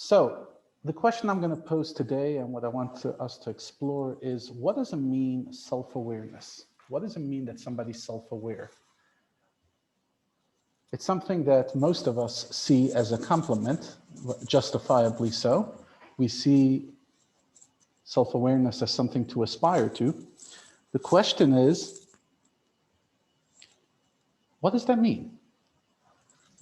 So the question I'm going to pose today and what I want us to explore is, what does it mean self-awareness? What does it mean that somebody's self-aware? It's something that most of us see as a compliment, justifiably so. We see self-awareness as something to aspire to. The question is, what does that mean?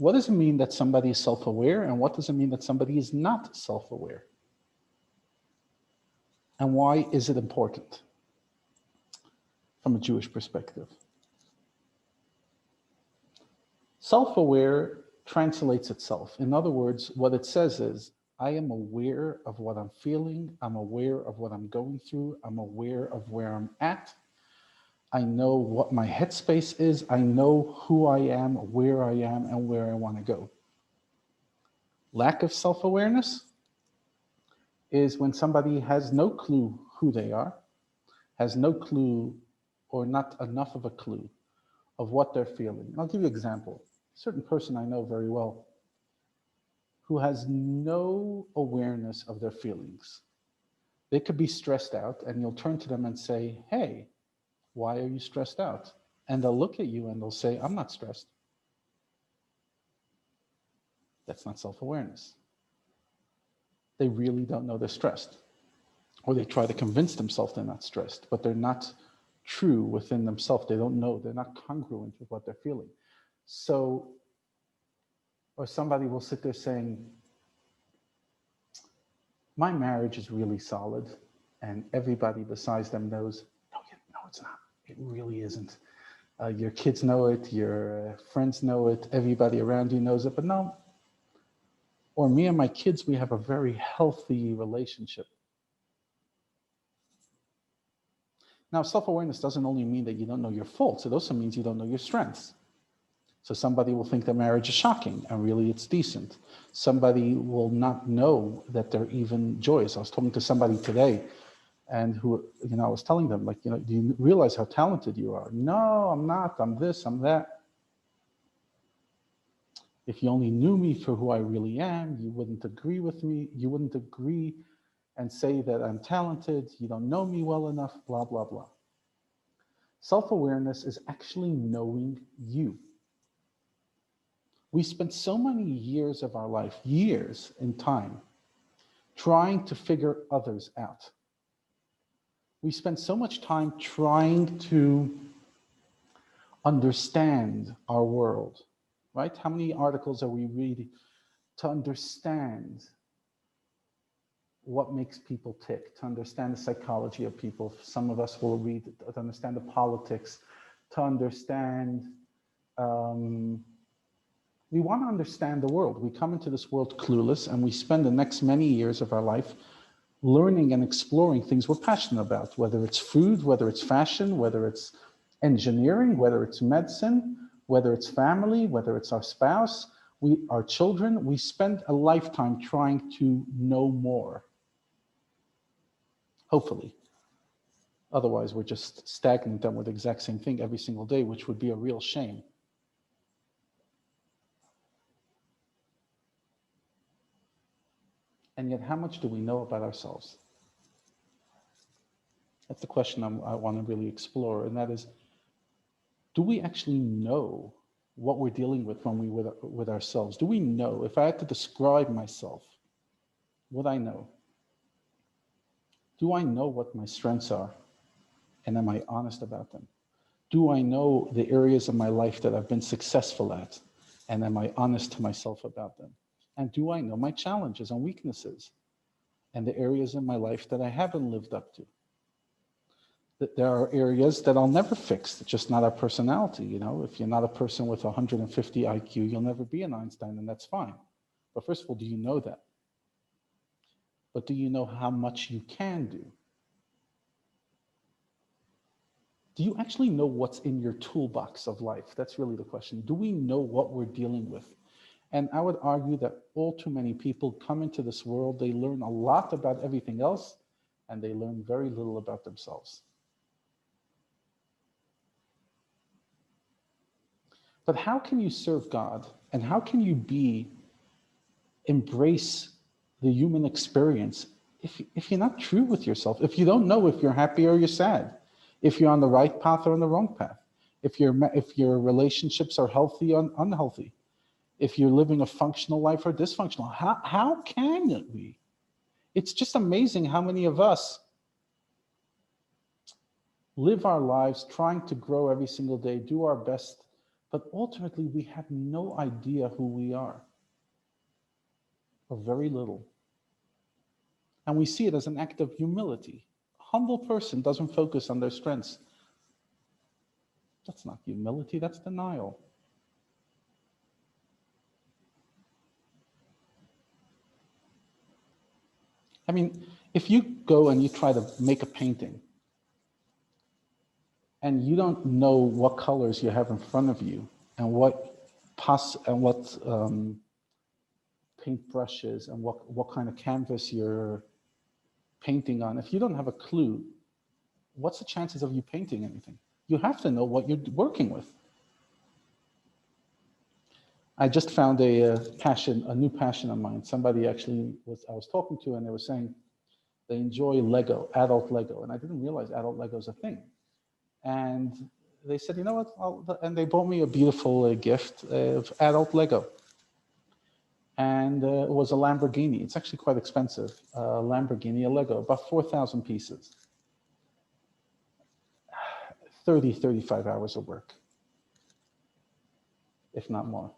What does it mean that somebody is self-aware, and what does it mean that somebody is not self-aware? And why is it important from a Jewish perspective? Self-aware translates itself. In other words, what it says is, I am aware of what I'm feeling, I'm aware of what I'm going through, I'm aware of where I'm at, I know what my headspace is, I know who I am, where I am, and where I want to go. Lack of self-awareness is when somebody has no clue who they are, has no clue or not enough of a clue of what they're feeling. I'll give you an example. A certain person I know very well who has no awareness of their feelings. They could be stressed out and you'll turn to them and say, hey, why are you stressed out? And they'll look at you and they'll say, I'm not stressed. That's not self-awareness. They really don't know they're stressed. Or they try to convince themselves they're not stressed, but they're not true within themselves. They don't know, they're not congruent with what they're feeling. So, or somebody will sit there saying, my marriage is really solid, and everybody besides them knows, no, it's not. It really isn't. Your kids know it, your friends know it, everybody around you knows it, but no. Or me and my kids, we have a very healthy relationship. Now, self-awareness doesn't only mean that you don't know your faults, it also means you don't know your strengths. So somebody will think that marriage is shocking, and really it's decent. Somebody will not know that they're even joyous. I was talking to somebody today, and who, I was telling them, like, do you realize how talented you are? No, I'm not, I'm this, I'm that. If you only knew me for who I really am, you wouldn't agree with me, you wouldn't agree and say that I'm talented, you don't know me well enough, blah, blah, blah. Self-awareness is actually knowing you. We spent so many years of our life, years in time, trying to figure others out. We spend so much time trying to understand our world, right? How many articles are we reading to understand what makes people tick, to understand the psychology of people? Some of us will read to understand the politics, to understand, we want to understand the world. We come into this world clueless, and we spend the next many years of our life learning and exploring things we're passionate about, whether it's food, whether it's fashion, whether it's engineering, whether it's medicine, whether it's family, whether it's our spouse, our children. We spend a lifetime trying to know more. Hopefully. Otherwise, we're just stagnant and with the exact same thing every single day, which would be a real shame. And yet, how much do we know about ourselves? That's the question I want to really explore, and that is, do we actually know what we're dealing with when we're with ourselves? Do we know? If I had to describe myself, would I know? Do I know what my strengths are? And am I honest about them? Do I know the areas of my life that I've been successful at? And am I honest to myself about them? And do I know my challenges and weaknesses and the areas in my life that I haven't lived up to? That there are areas that I'll never fix. It's just not our personality. If you're not a person with 150 IQ, you'll never be an Einstein, and that's fine. But first of all, do you know that? But do you know how much you can do? Do you actually know what's in your toolbox of life? That's really the question. Do we know what we're dealing with? And I would argue that all too many people come into this world, they learn a lot about everything else, and they learn very little about themselves. But how can you serve God, and how can you embrace the human experience if you're not true with yourself, if you don't know if you're happy or you're sad, if you're on the right path or on the wrong path, if your relationships are healthy or unhealthy, if you're living a functional life or dysfunctional. How can we? It's just amazing how many of us live our lives trying to grow every single day, do our best, but ultimately we have no idea who we are, or very little. And we see it as an act of humility. A humble person doesn't focus on their strengths. That's not humility, that's denial. I mean, if you go and you try to make a painting and you don't know what colors you have in front of you and what paint brushes and what kind of canvas you're painting on, if you don't have a clue, what's the chances of you painting anything? You have to know what you're working with. I just found a new passion of mine. Somebody actually I was talking to, and they were saying they enjoy Lego, adult Lego, and I didn't realize adult Lego is a thing. And they said, you know what? And they bought me a beautiful gift of adult Lego, and it was a Lamborghini. It's actually quite expensive, Lamborghini, a Lego, about 4,000 pieces, 35 hours of work, if not more.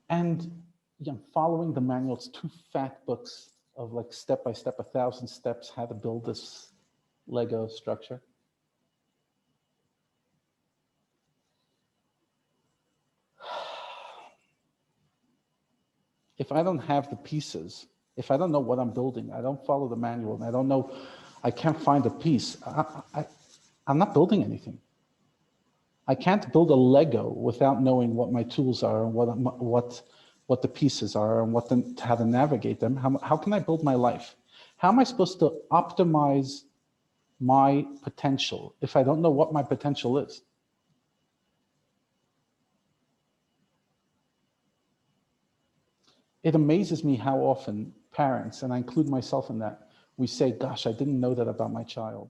And following the manual, it's 2 fat books of like step by step, 1,000 steps, how to build this Lego structure. If I don't have the pieces, if I don't know what I'm building, I don't follow the manual, and I don't know, I can't find a piece, I'm not building anything. I can't build a Lego without knowing what my tools are and what the pieces are and how to navigate them. How can I build my life? How am I supposed to optimize my potential if I don't know what my potential is? It amazes me how often parents, and I include myself in that, we say, gosh, I didn't know that about my child.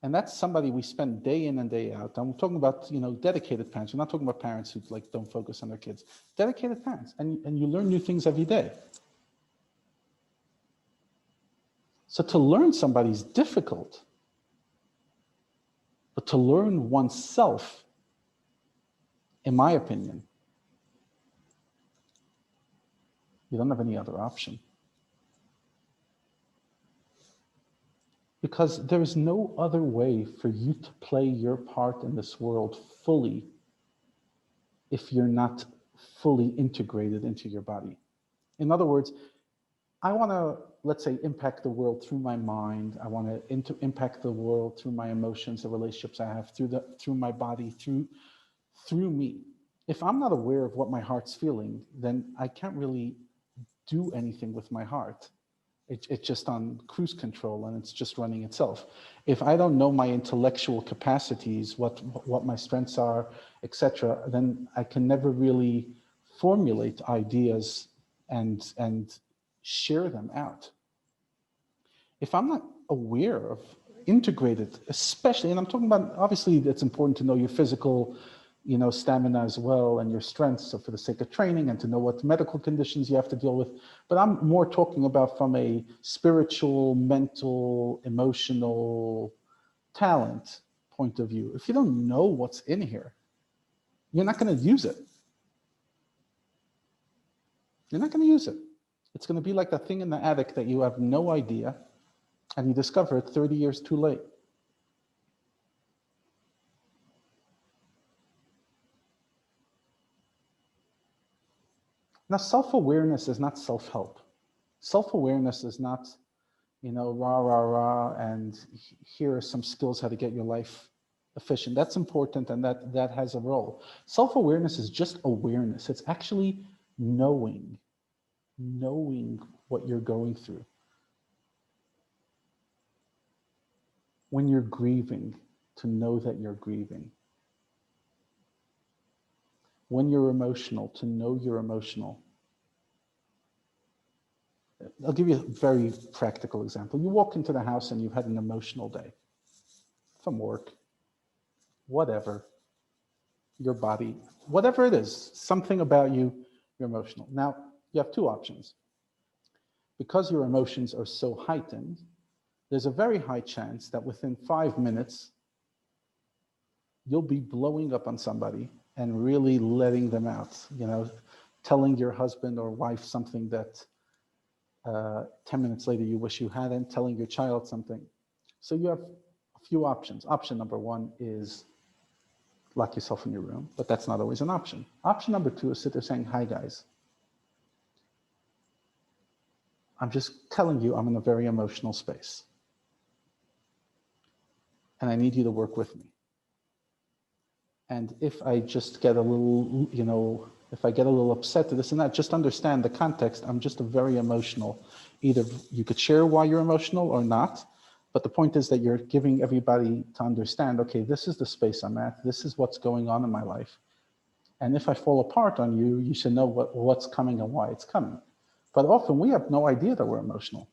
And that's somebody we spend day in and day out. I'm talking about, dedicated parents. We're not talking about parents who don't focus on their kids. Dedicated parents, and you learn new things every day. So to learn somebody's difficult, but to learn oneself, in my opinion, you don't have any other option. Because there is no other way for you to play your part in this world fully if you're not fully integrated into your body. In other words, I want to, let's say, impact the world through my mind. I want to impact the world through my emotions, the relationships I have, through my body, through me. If I'm not aware of what my heart's feeling, then I can't really do anything with my heart. It's just on cruise control and it's just running itself. If I don't know my intellectual capacities, what my strengths are, etc., then I can never really formulate ideas and share them out. If I'm not aware of integrated, especially, and I'm talking about, obviously it's important to know your physical stamina as well and your strengths, so for the sake of training and to know what medical conditions you have to deal with. But I'm more talking about from a spiritual, mental, emotional talent point of view. If you don't know what's in here, you're not going to use it. You're not going to use it. It's going to be like that thing in the attic that you have no idea and you discover it 30 years too late. Now, self-awareness is not self-help. Self-awareness is not, rah, rah, rah, and here are some skills how to get your life efficient. That's important, and that has a role. Self-awareness is just awareness. It's actually knowing what you're going through. When you're grieving, to know that you're grieving. when you're emotional, to know you're emotional. I'll give you a very practical example. You walk into the house and you've had an emotional day from work, whatever, your body, whatever it is, something about you, you're emotional. Now, you have two options. Because your emotions are so heightened, there's a very high chance that within 5 minutes, you'll be blowing up on somebody and really letting them out, telling your husband or wife something that 10 minutes later you wish you hadn't, telling your child something. So you have a few options. Option number one is lock yourself in your room, but that's not always an option. Option number two is sit there saying, hi guys, I'm just telling you I'm in a very emotional space and I need you to work with me. And if I just get a little, if I get a little upset to this and that, just understand the context. I'm just a very emotional. Either you could share why you're emotional or not, but the point is that you're giving everybody to understand, okay, this is the space I'm at. This is what's going on in my life. And if I fall apart on you, you should know what's coming and why it's coming. But often we have no idea that we're emotional.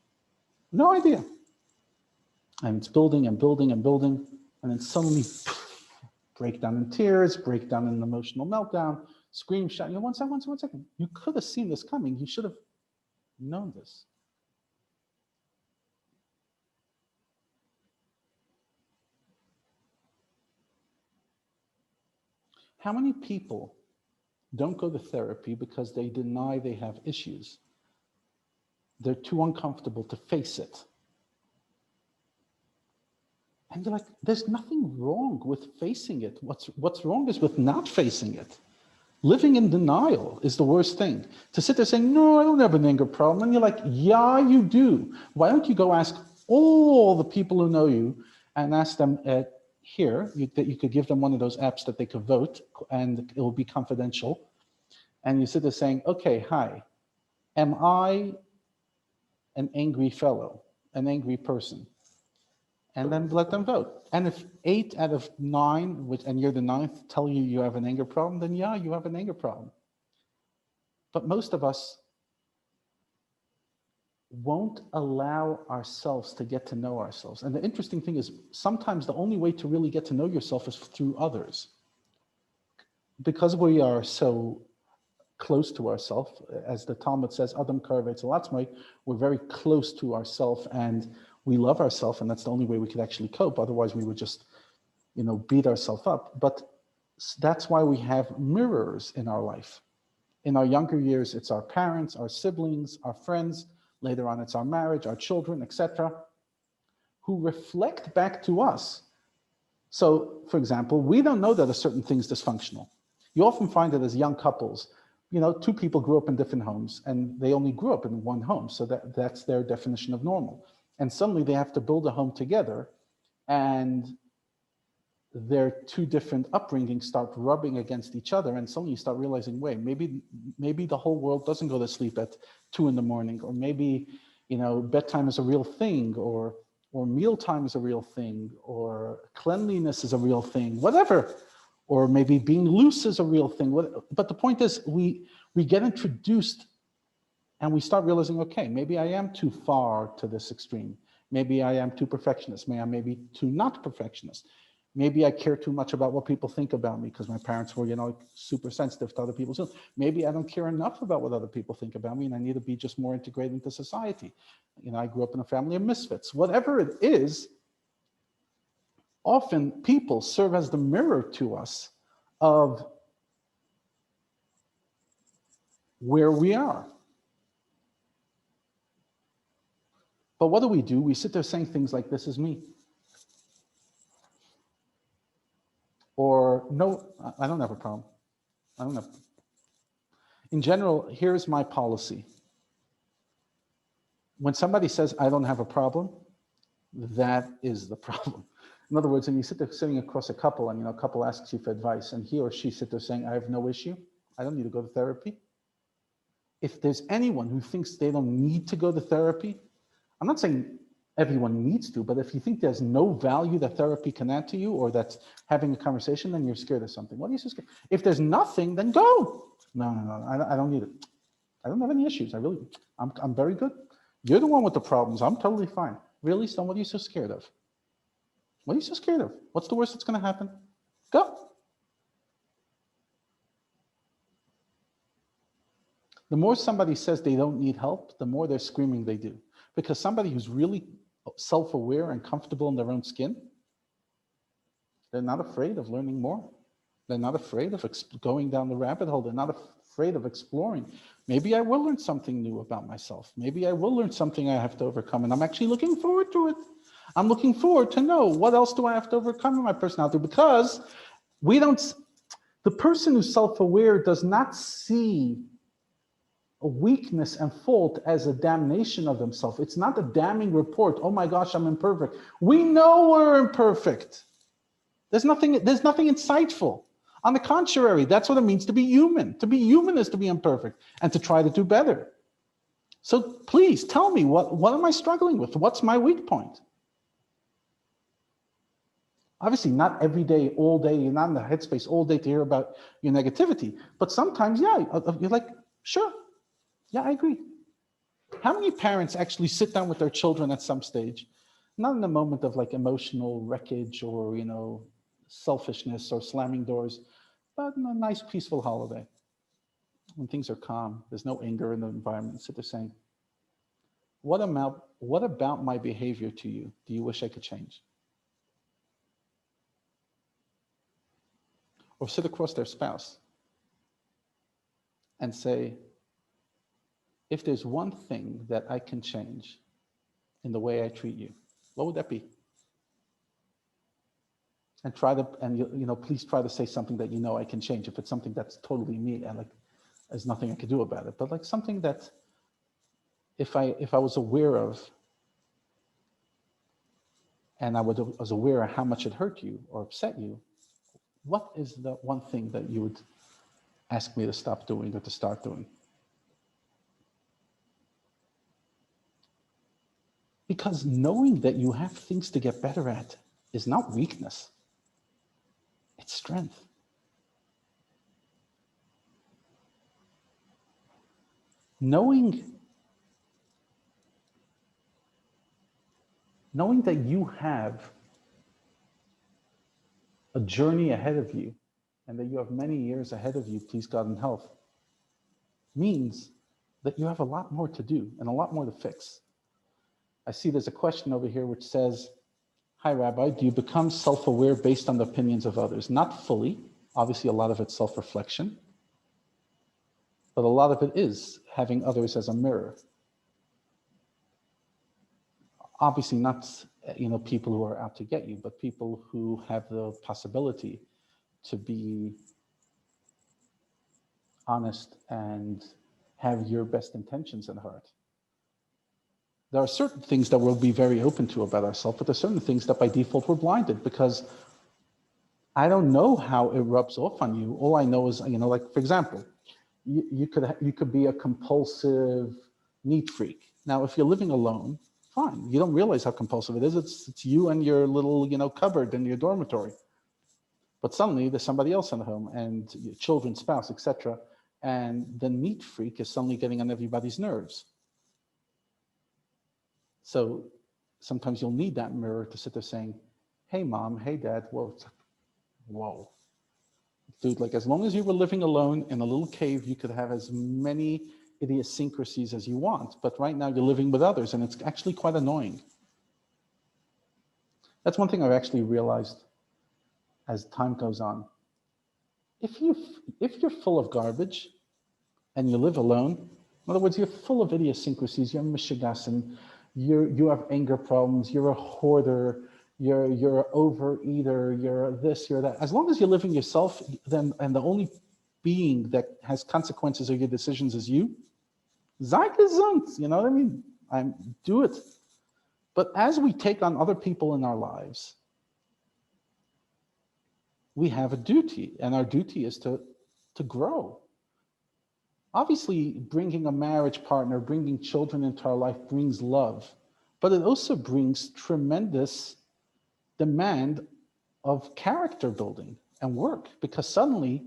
No idea. And it's building and building and building. And then suddenly, break down in tears, break down in an emotional meltdown, scream, shout. One second. You could have seen this coming. You should have known this. How many people don't go to therapy because they deny they have issues? They're too uncomfortable to face it. And they're like, there's nothing wrong with facing it. What's wrong is with not facing it. Living in denial is the worst thing. To sit there saying, no, I don't have an anger problem. And you're like, yeah, you do. Why don't you go ask all the people who know you and ask them that you could give them one of those apps that they could vote and it will be confidential. And you sit there saying, okay, hi, am I an angry fellow, an angry person? And then let them vote. And if 8 out of 9, and you're the 9th, tell you you have an anger problem, then yeah, you have an anger problem. But most of us won't allow ourselves to get to know ourselves. And the interesting thing is sometimes the only way to really get to know yourself is through others. Because we are so close to ourselves, as the Talmud says, Adam Karevetz Alatzmai, we're very close to ourselves and we love ourselves, and that's the only way we could actually cope. Otherwise, we would just, beat ourselves up. But that's why we have mirrors in our life. In our younger years, it's our parents, our siblings, our friends. Later on, it's our marriage, our children, etc., who reflect back to us. So, for example, we don't know that a certain thing is dysfunctional. You often find that as young couples, two people grew up in different homes, and they only grew up in one home. So that's their definition of normal. And suddenly they have to build a home together, and their two different upbringings start rubbing against each other, and suddenly you start realizing, wait, maybe the whole world doesn't go to sleep at 2 a.m, or maybe, bedtime is a real thing, or mealtime is a real thing, or cleanliness is a real thing, whatever, or maybe being loose is a real thing. But the point is, we get introduced and we start realizing, okay, maybe I am too far to this extreme. Maybe I am too perfectionist. Maybe I may be too not perfectionist. Maybe I care too much about what people think about me because my parents were, super sensitive to other people's feelings. Maybe I don't care enough about what other people think about me and I need to be just more integrated into society. I grew up in a family of misfits. Whatever it is, often people serve as the mirror to us of where we are. But what do? We sit there saying things like, this is me. Or, no, I don't have a problem. In general, here's my policy. When somebody says, I don't have a problem, that is the problem. In other words, when you sit there sitting across a couple and, a couple asks you for advice and he or she sit there saying, I have no issue, I don't need to go to therapy. If there's anyone who thinks they don't need to go to therapy, I'm not saying Everyone needs to, but if you think there's no value that therapy can add to you, or that's having a conversation, then you're scared of something. What are you so scared? If there's nothing, then go. No, I don't need it. I don't have any issues. I'm very good. You're the one with the problems. I'm totally fine. Really, son, what are you so scared of? What are you so scared of? What's the worst that's going to happen? Go. The more somebody says they don't need help, the more they're screaming they do. Because somebody who's really self-aware and comfortable in their own skin, they're not afraid of learning more. They're not afraid of going down the rabbit hole. They're not afraid of exploring. Maybe I will learn something new about myself. Maybe I will learn something I have to overcome, and I'm actually looking forward to it. I'm looking forward to know what else do I have to overcome in my personality, because the person who's self-aware does not see a weakness and fault as a damnation of themselves. It's not a damning report. Oh my gosh, I'm imperfect. We know we're imperfect. There's nothing insightful. On the contrary, that's what it means to be human. To be human is to be imperfect and to try to do better. So please tell me, what am I struggling with? What's my weak point? Obviously, not every day, all day, you're not in the headspace all day to hear about your negativity. But sometimes, yeah, you're like, sure, yeah, I agree. How many parents actually sit down with their children at some stage, not in a moment of like emotional wreckage or, selfishness or slamming doors, but in a nice, peaceful holiday when things are calm, there's no anger in the environment. Sit there saying, what about my behavior to you do you wish I could change? Or sit across their spouse and say, if there's one thing that I can change in the way I treat you, what would that be? And please try to say something that I can change. If it's something that's totally me and there's nothing I can do about it, but like something that if I was aware of, and I was aware of how much it hurt you or upset you, what is the one thing that you would ask me to stop doing or to start doing? Because knowing that you have things to get better at is not weakness, it's strength. Knowing that you have a journey ahead of you and that you have many years ahead of you, please God in health, means that you have a lot more to do and a lot more to fix. I see there's a question over here which says, hi, Rabbi, do you become self-aware based on the opinions of others? Not fully. Obviously, a lot of it's self-reflection, but a lot of it is having others as a mirror. Obviously not, people who are out to get you, but people who have the possibility to be honest and have your best intentions in heart. There are certain things that we'll be very open to about ourselves, but there's certain things that by default we're blinded, because I don't know how it rubs off on you. All I know is, like, for example, you could be a compulsive neat freak. Now, if you're living alone, fine. You don't realize how compulsive it is. It's you and your little, cupboard in your dormitory. But suddenly there's somebody else in the home, and your children, spouse, etc. And the neat freak is suddenly getting on everybody's nerves. So sometimes you'll need that mirror to sit there saying, hey, mom, hey, dad, whoa. Dude, like, as long as you were living alone in a little cave, you could have as many idiosyncrasies as you want. But right now you're living with others, and it's actually quite annoying. That's one thing I've actually realized as time goes on. If you're full of garbage and you live alone, in other words, you're full of idiosyncrasies, you're mishigas, and you have anger problems, you're a hoarder, you're an overeater, you're this, you're that. As long as you're living yourself, then, and the only being that has consequences of your decisions is you, sei gesund, you know what I mean? Do it. But as we take on other people in our lives, we have a duty, and our duty is to grow. Obviously, bringing a marriage partner, bringing children into our life brings love, but it also brings tremendous demand of character building and work, because suddenly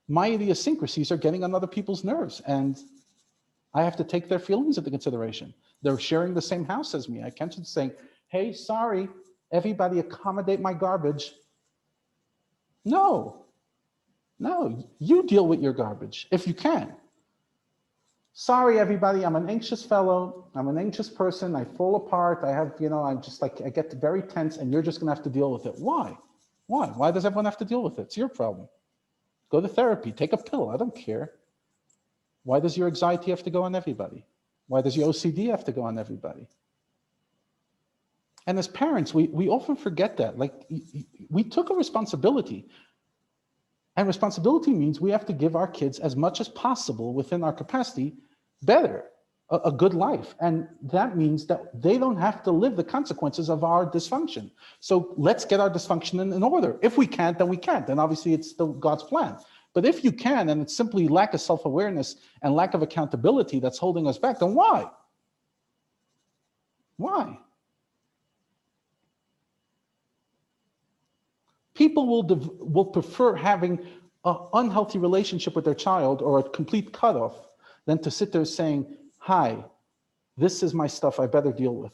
my idiosyncrasies are getting on other people's nerves, and I have to take their feelings into consideration. They're sharing the same house as me. I can't just say, hey, sorry, everybody accommodate my garbage. No, no, you deal with your garbage if you can. Sorry, everybody, I'm an anxious fellow. I'm an anxious person. I fall apart. I have, I'm just like, I get very tense, and you're just going to have to deal with it. Why? Why? Why does everyone have to deal with it? It's your problem. Go to therapy. Take a pill. I don't care. Why does your anxiety have to go on everybody? Why does your OCD have to go on everybody? And as parents, we often forget that. Like, we took a responsibility. And responsibility means we have to give our kids as much as possible within our capacity, better, a good life. And that means that they don't have to live the consequences of our dysfunction. So let's get our dysfunction in order. If we can't, then we can't. Then obviously it's still God's plan. But if you can, and it's simply lack of self-awareness and lack of accountability that's holding us back, then why? Why? People will prefer having an unhealthy relationship with their child or a complete cutoff than to sit there saying, hi, this is my stuff I better deal with.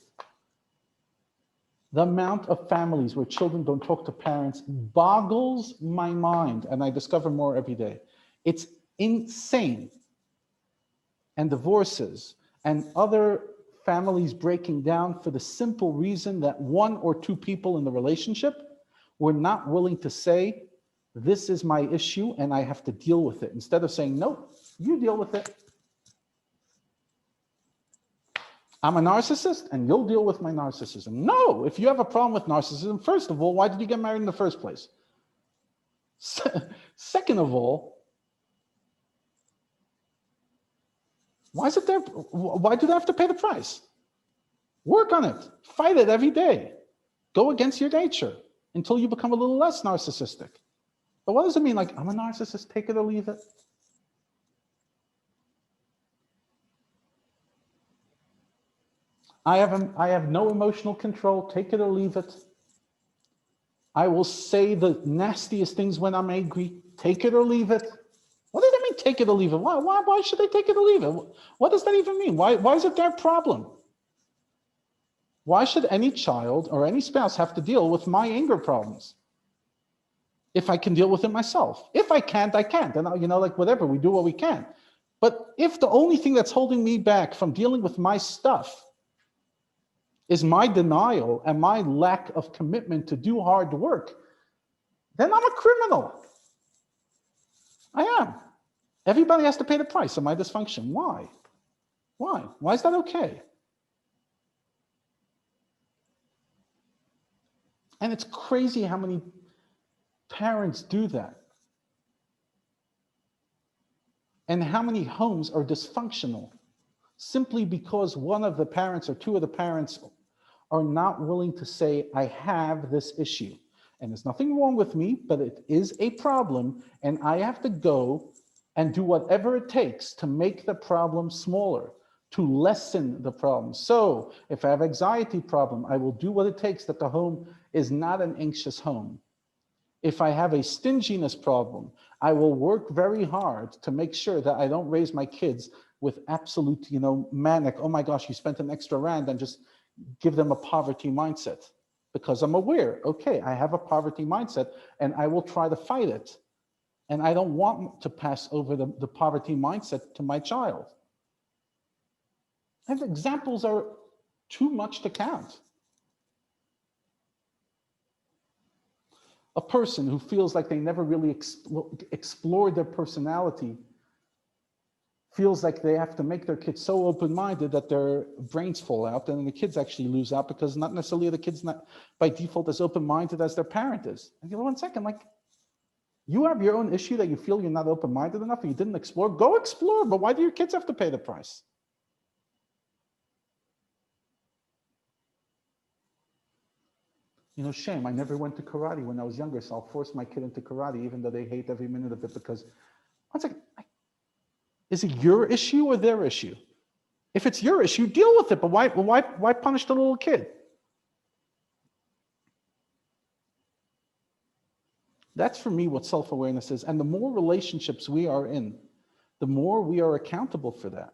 The amount of families where children don't talk to parents boggles my mind, and I discover more every day. It's insane. And divorces and other families breaking down for the simple reason that one or two people in the relationship were not willing to say, this is my issue and I have to deal with it. Instead of saying, no, you deal with it. I'm a narcissist and you'll deal with my narcissism. No, if you have a problem with narcissism, first of all, why did you get married in the first place? Second of all, why is it there? Why do they have to pay the price? Work on it. Fight it every day. Go against your nature until you become a little less narcissistic. But what does it mean? Like, I'm a narcissist, take it or leave it? I have no emotional control, take it or leave it. I will say the nastiest things when I'm angry, take it or leave it. What does that mean, take it or leave it? Why should they take it or leave it? What does that even mean? Why is it their problem? Why should any child or any spouse have to deal with my anger problems if I can deal with it myself? If I can't, I can't. And, like whatever, we do what we can. But if the only thing that's holding me back from dealing with my stuff is my denial and my lack of commitment to do hard work, then I'm a criminal. I am. Everybody has to pay the price of my dysfunction. Why? Why? Why is that okay? And it's crazy how many parents do that. And how many homes are dysfunctional simply because one of the parents or two of the parents are not willing to say, I have this issue. And there's nothing wrong with me, but it is a problem. And I have to go and do whatever it takes to make the problem smaller, to lessen the problem. So if I have an anxiety problem, I will do what it takes that the home is not an anxious home. If I have a stinginess problem, I will work very hard to make sure that I don't raise my kids with absolute, manic, oh my gosh, you spent an extra rand, and just give them a poverty mindset. Because I'm aware, okay, I have a poverty mindset and I will try to fight it. And I don't want to pass over the poverty mindset to my child. And examples are too much to count. A person who feels like they never really explored their personality feels like they have to make their kids so open-minded that their brains fall out, and the kids actually lose out because not necessarily the kid's not by default as open-minded as their parent is. And you know, 1 second, like, you have your own issue that you feel you're not open-minded enough and you didn't explore, go explore, but why do your kids have to pay the price? Shame, I never went to karate when I was younger, so I'll force my kid into karate even though they hate every minute of it because, 1 second, is it your issue or their issue? If it's your issue, deal with it. But why punish the little kid? That's for me what self-awareness is. And the more relationships we are in, the more we are accountable for that.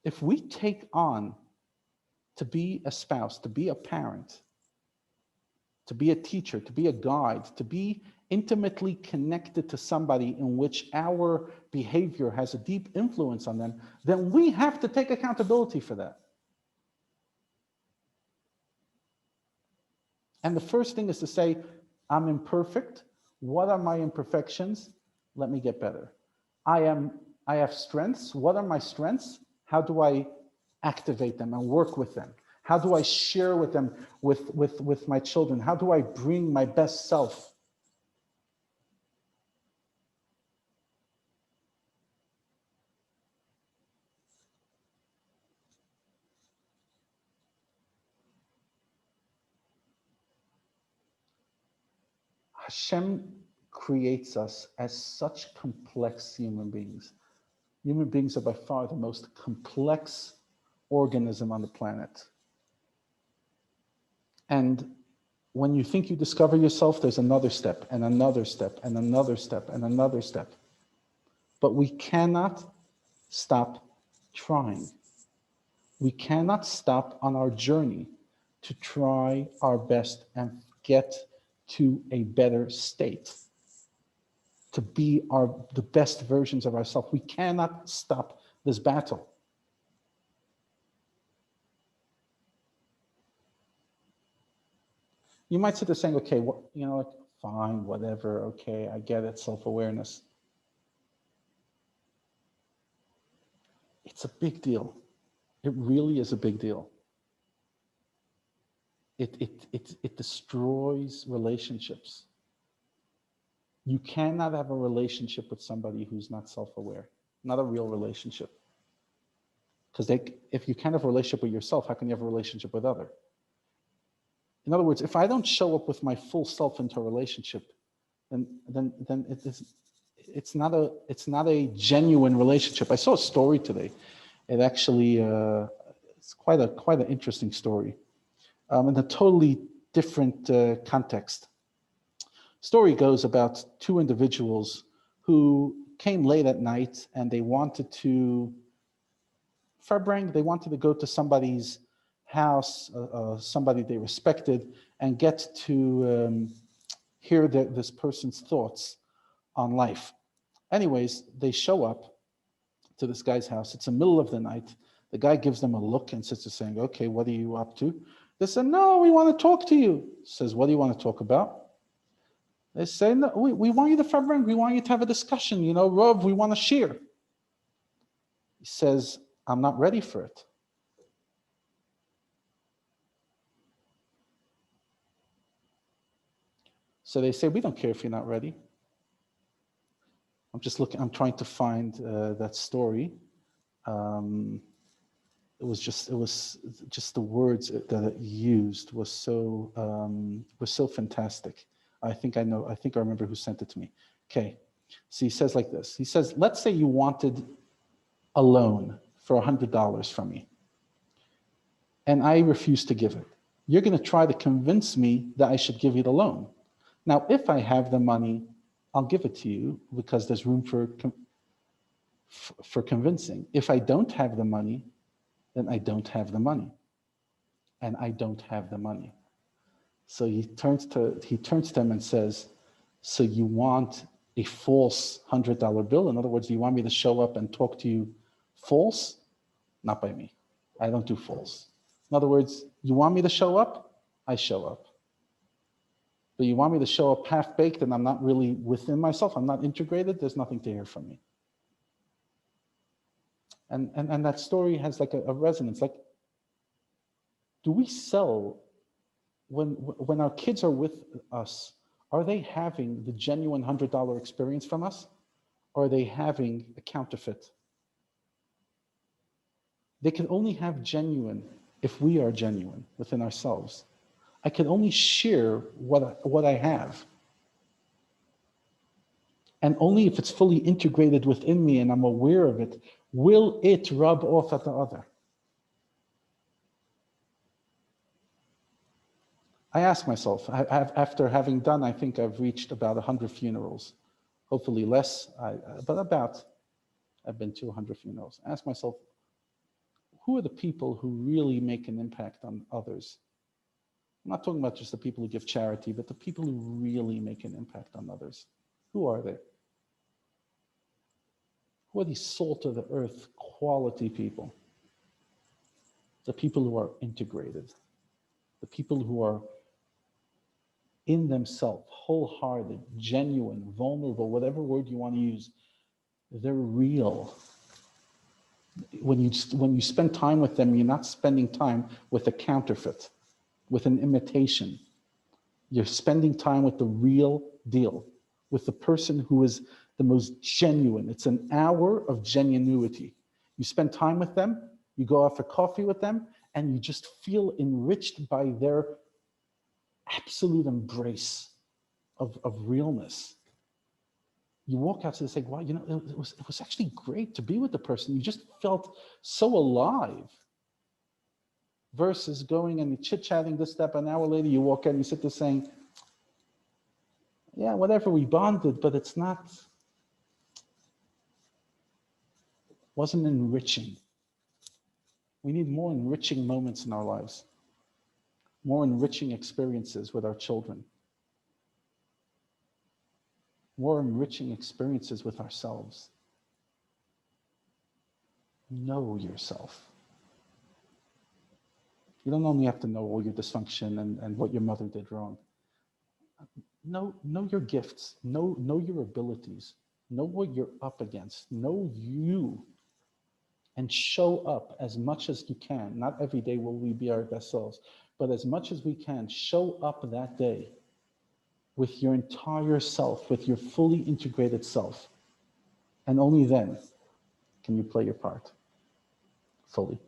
If we take on to be a spouse, to be a parent, to be a teacher, to be a guide, to be intimately connected to somebody in which our behavior has a deep influence on them, then we have to take accountability for that. And the first thing is to say, I'm imperfect. What are my imperfections? Let me get better. I have strengths. What are my strengths? How do I activate them and work with them? How do I share with them, with my children? How do I bring my best self? Hashem creates us as such complex human beings. Human beings are by far the most complex organism on the planet. And when you think you discover yourself, there's another step and another step and another step and another step. But we cannot stop trying. We cannot stop on our journey to try our best and get to a better state, to be the best versions of ourselves. We cannot stop this battle. You might sit there saying, okay, fine, whatever, okay, I get it, self-awareness. It's a big deal. It really is a big deal. It destroys relationships. You cannot have a relationship with somebody who's not self-aware, not a real relationship. Because if you can't have a relationship with yourself, how can you have a relationship with other? In other words, if I don't show up with my full self into a relationship, then it's not a genuine relationship. I saw a story today. It actually it's quite an interesting story, in a totally different context. Story goes about two individuals who came late at night and they wanted to go to somebody's house, somebody they respected, and get to hear this person's thoughts on life. Anyways, they show up to this guy's house. It's the middle of the night. The guy gives them a look and sits there saying, okay, what are you up to? They said, no, we want to talk to you. Says, what do you want to talk about? They say, no, we want you to fabrang. We want you to have a discussion. Rav, we want to share. He says, I'm not ready for it. So they say, we don't care if you're not ready. I'm trying to find that story. It was just the words that it used was so fantastic. I think I remember who sent it to me. Okay. So he says like this. He says, let's say you wanted a loan for $100 from me, and I refuse to give it. You're going to try to convince me that I should give you the loan. Now, if I have the money, I'll give it to you because there's room for convincing. If I don't have the money, then I don't have the money. And I don't have the money. So he turns to them and says, so you want a false $100 bill? In other words, do you want me to show up and talk to you false? Not by me. I don't do false. In other words, you want me to show up? I show up. But you want me to show up half-baked and I'm not really within myself, I'm not integrated, there's nothing to hear from me. And that story has like a resonance. Like, do we sell, when our kids are with us, are they having the genuine $100 experience from us? Or are they having a counterfeit? They can only have genuine if we are genuine within ourselves. I can only share what I have. And only if it's fully integrated within me and I'm aware of it, will it rub off at the other. I ask myself, after having done, I think I've reached about 100 funerals, hopefully less, but about, I've been to 100 funerals. I ask myself, who are the people who really make an impact on others? I'm not talking about just the people who give charity, but the people who really make an impact on others. Who are they? Who are these salt of the earth quality people? The people who are integrated, the people who are in themselves, wholehearted, genuine, vulnerable, whatever word you want to use. They're real. When you spend time with them, you're not spending time with a counterfeit, with an imitation. You're spending time with the real deal, with the person who is the most genuine. It's an hour of genuinity. You spend time with them, you go out for coffee with them, and you just feel enriched by their absolute embrace of realness. You walk out and say, wow, it was actually great to be with the person. You just felt so alive. Versus going and chit-chatting this, that, an hour later you walk out and you sit there saying, yeah, whatever, we bonded, but it's not, wasn't enriching. We need more enriching moments in our lives, more enriching experiences with our children, more enriching experiences with ourselves. Know yourself. You don't only have to know all your dysfunction and what your mother did wrong. Know your gifts, know your abilities, know what you're up against, know you, and show up as much as you can. Not every day will we be our best selves, but as much as we can, show up that day with your entire self, with your fully integrated self. And only then can you play your part fully.